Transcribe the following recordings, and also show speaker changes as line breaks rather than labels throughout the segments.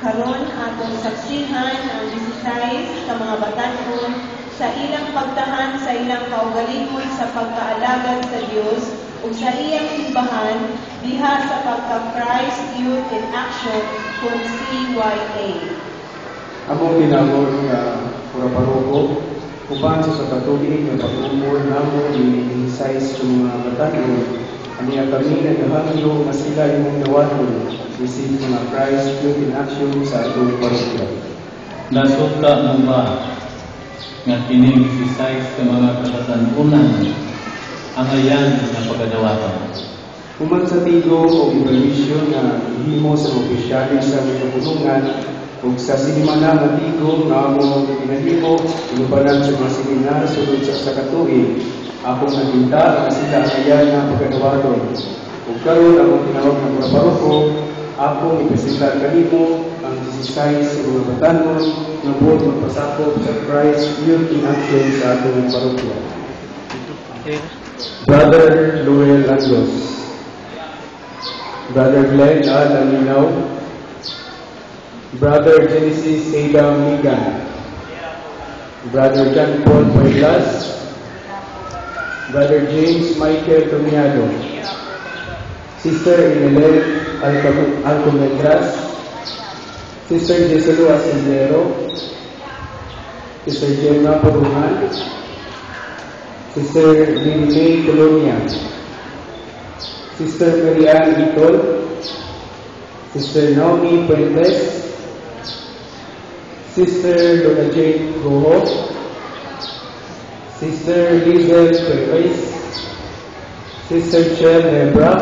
Karon atong saksihan ang 16 ka mga batan-on sa ilang pagtahan sa ilang kaugalingon sa pagkaalagad sa Dios ug sa iyang simbahan diha sa pagka-Christ Youth in Action kung CYA.
Among tinawag nga pura-paroko uban sa katuig nga pag-umor namo ni size sa mga batan-on. Aniya kami naghangyo nga sila imong nawaton isip mga Christ Youth in Action sa atong parokya.
Nasukta mo ba nga kining 16 ka mga kabatan-unan ang ayan nga pagkadawaton?
Human sa tigo o evaluation na ihimo sa opisyali sa kapulungan o sa sinimana nga tigo nga mo pinahimo inubanan sa mga seminar sulod sa katuig. Akong naginta nga sila ang ayan nga pagkadawaton. Ug karon akong tinawag ng mga paroko, akong ipresenta kanimo ang 16 sa mga batanon nga buot magpasakop sa Christ Youth in Action sa atong parokya. Brother Luel Anglos, Brother Glenn Alinaw, Brother Genesis Adam Migan, Brother John Paul Pueblas, Brother James Michael Tumiado, Sister Inelel Alcomendras, Sister Jeselo Asindero, Sister Gemma Porungan, Sister Lily Colonia, Sister Marian Itol, Sister Naomi Puentes, Sister Luna Jane Goho, Sister Lizel Perez, Sister Cher Nebra,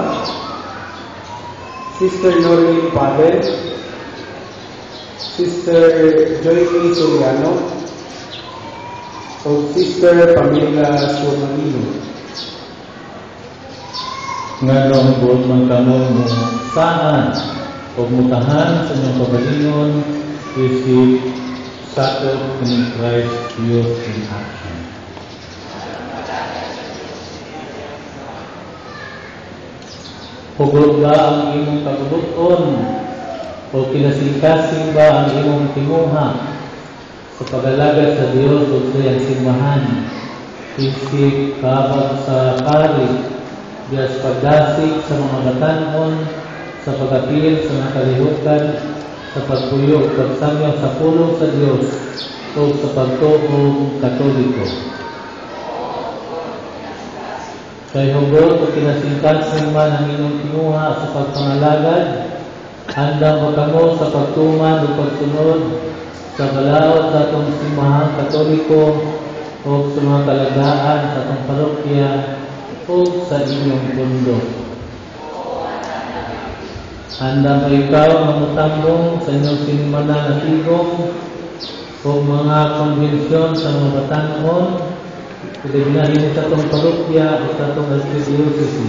Sister Noreen Pavel, Sister Joyce Soriano, o Sister Pamela Sumanino.
Nganong buot man kamo mo saan o mutahan sa inyong pagalingon isip sakop ng Christ Youth in Action. Hugot ba ang imong kagubuton o kinasingkasing ba ang imong timuha sa pag-alagad sa Diyos o sa iyang simbahan isip kabag sa pari dias pagdasig sa mga batanon sa pag-apil sa mga kalihukan sa pagpuyo o pagsamyaw sa pulong sa Diyos o sa pagtuong katoliko. Kay hugot o kinasingkasing man ang inyong timuha sa pagpangalagad, handang mo kamo sa pagtuman o pagsunod sa balaod sa atong simbahan katoliko o sa mga kalagaan sa atong parokya o sa inyong mundo. Handa mo ikaw mamutambong sa inyong sinimana na tigong o mga konbensyon sa mga batanon pinaginahin sa itong parokya o sa itong archdiocese.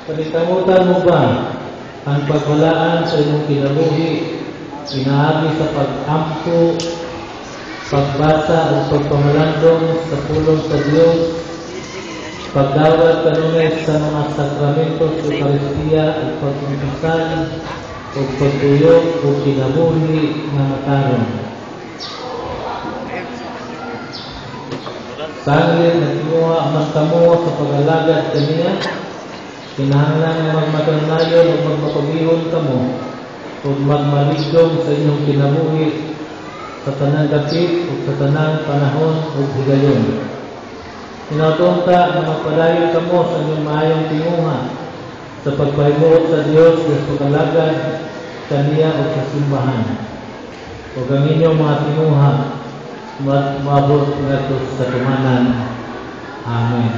Panikamutan mo ba ang pagwalaan sa inyong kinabuhi, inaagi sa pag-ampo, pagbasa o pagpamalandong sa pulong sa Diyos, pagdawat kanunay sa mga sakramento sa Eucharistia at pagkumpisan o pagtuyok o kinabuhi na mataron. Sanglit na kinuha ang kamo sa pag-alagad kaniya, kinahanglan na magmatanayon o magmapabihon kamo o magmaligdong sa inyong kinabuhi sa tanang dapit o sa tanang panahon o higayon. Inautong ka na magpadayon kamo sa inyong maayong tinguha sa pagpahimuot sa Diyos sa pag-alagad kaniya o sa simbahan. O ang inyong mga tinguha maabot nato sa tumanan. Amen.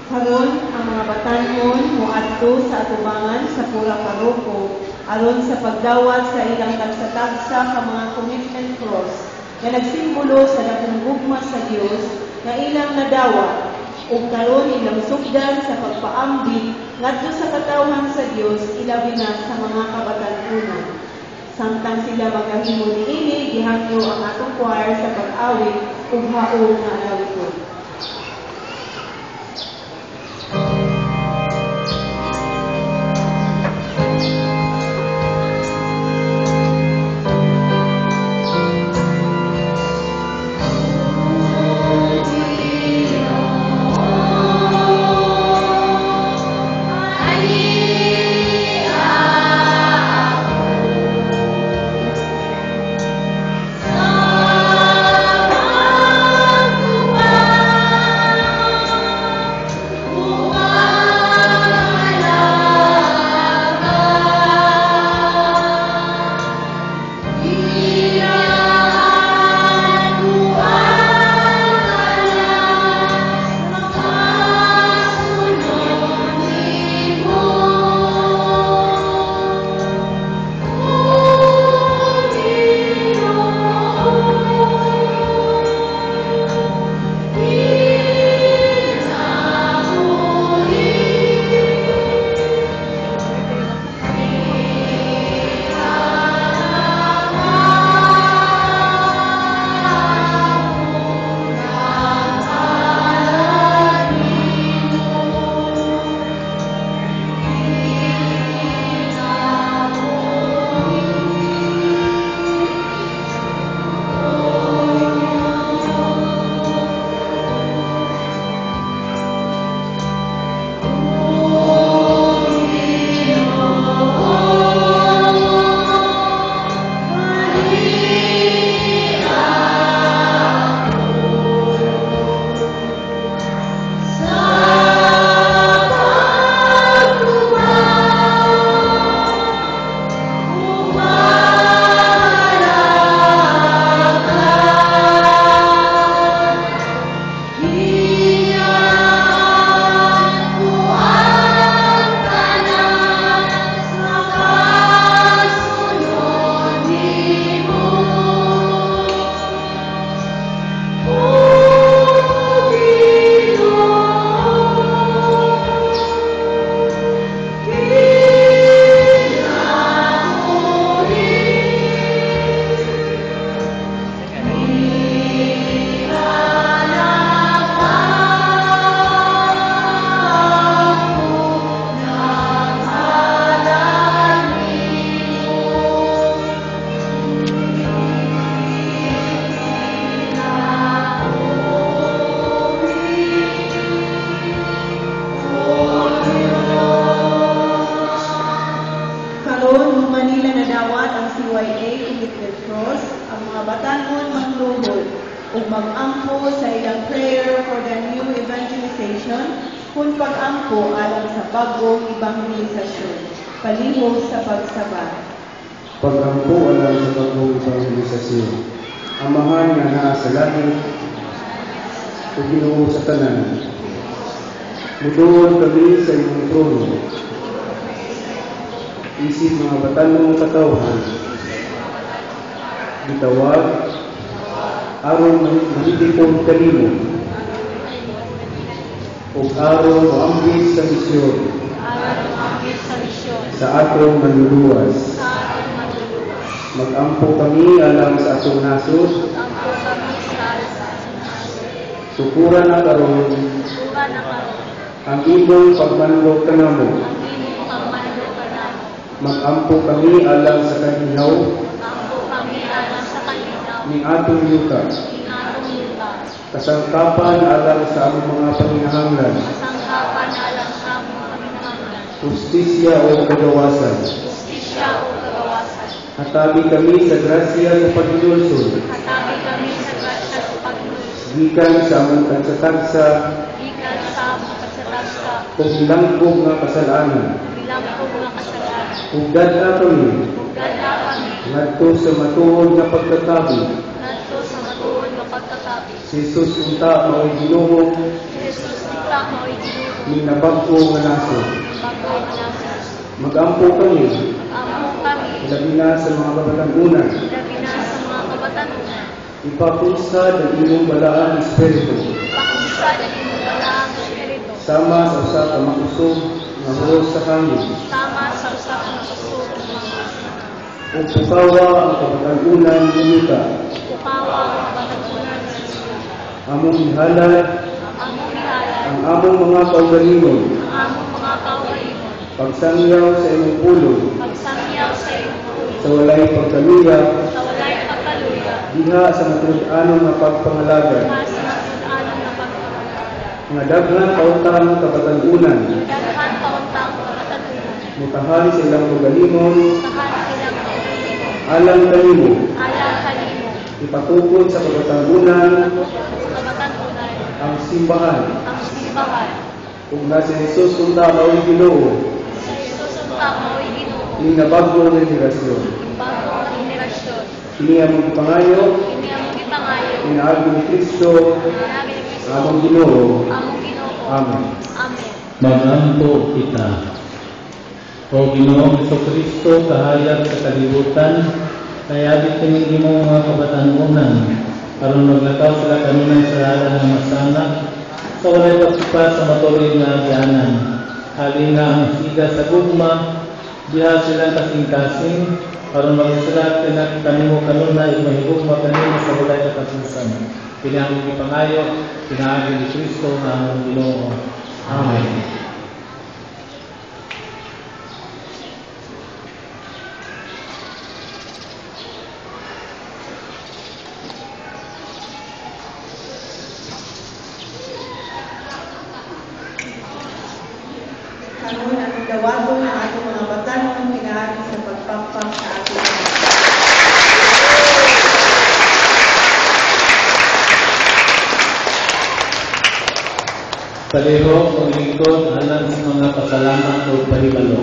Karon ang mga batanon moadto sa atubangan sa pura paroko aron sa pagdawat sa ilang tagsa-tagsa ka mga commitment cross nga nagsimbolo sa dakong gugma sa Dios nga ilang nadawat ug karon ilang sugdan sa pagpaambit ngadto sa katawhan sa Dios ilabi na sa mga kabatan-onan. Samtang sila magahimo niini, gihangyo ang atong choir sa pag-awit ug haong nga alawiton. commitment cross, ang mga batanon magluhod ug mag-ampo sa ilang prayer for the new evangelization kung pag-ampo alang sa bagong evangelisasyon, palihog sa pagsabat.
Pag-ampo alang sa bagong evangelisasyon. Amahan nga naa sa langit o Ginoo sa tanan. Muduon kami sa iyong trono. Isip mga batanong katawhan. Gitawag aron mahitipon kanimo. O aron maambit sa misyon. Sa atong manluluwas. Mag-ampo kami alang sa atong nasod. Sukuran na karon ang imong pagmanlog kanamo. Mag-ampo kami alang sa kaninaw. Ning atong yuta. Kasangkapan alang sa among mga panginahanglan. Justisya o kagawasan. Hatabi kami sa grasya sa pagdulsod. Gikan sa among tagsatagsa. Kung ilangkog nga kasalanan. Kung gada kami. Ngadto sa matuod nga pagkatabi. Si Jesus unta mao'y Ginoo. Ning nabag-o nga nasod. Mag-ampo kami. Labi na sa mga kabatanunan. Ipakusad ang imong balaang espiritu. Sama sa usa ka makusog nga hulos sa hangin. O pukawa ang kabatanunan nita. Among ihalad ang among mga kaugalingon. Pagsangyaw sa imong pulo. Sa walay pagkaluya. Diha sa matuod-anon nga pagpangalaga. Nga daghan taon-taon kabatanunan. Mutahan sa ilang kaugalingon. Alang kanimo. Ipatukod sa kabatanunan. Ang simbahan. Kung na si Jesus unta mao'y Ginoo. Ini na bago ng henerasyon. Ini ang pangayo. Inaagi ni Kristo. Among Ginoo. Amen.
Mag-ampo kita. O Ginoong Jesucristo, kahayag sa kalibutan, kayabit kami imong mga kabatanunan, aron maglakaw sila kanunay sa aral ng masana, sa walay pagsipat sa matuloy nga agyanan. Hali nga ang siga sa gugma, diha silang kasing-kasing, aron magsulat kanimo kanunay, mahigugma kanimo sa walay katapusan. Pinahangin ni Pangayo, pinahangin ni Kristo na ang Ginoo. Amen.
Karon ang dawaton ng ating mga batanon pinahagi sa pagpampang sa ating
Palihog o lingkod alang sa mga pasalamat o pahibalo.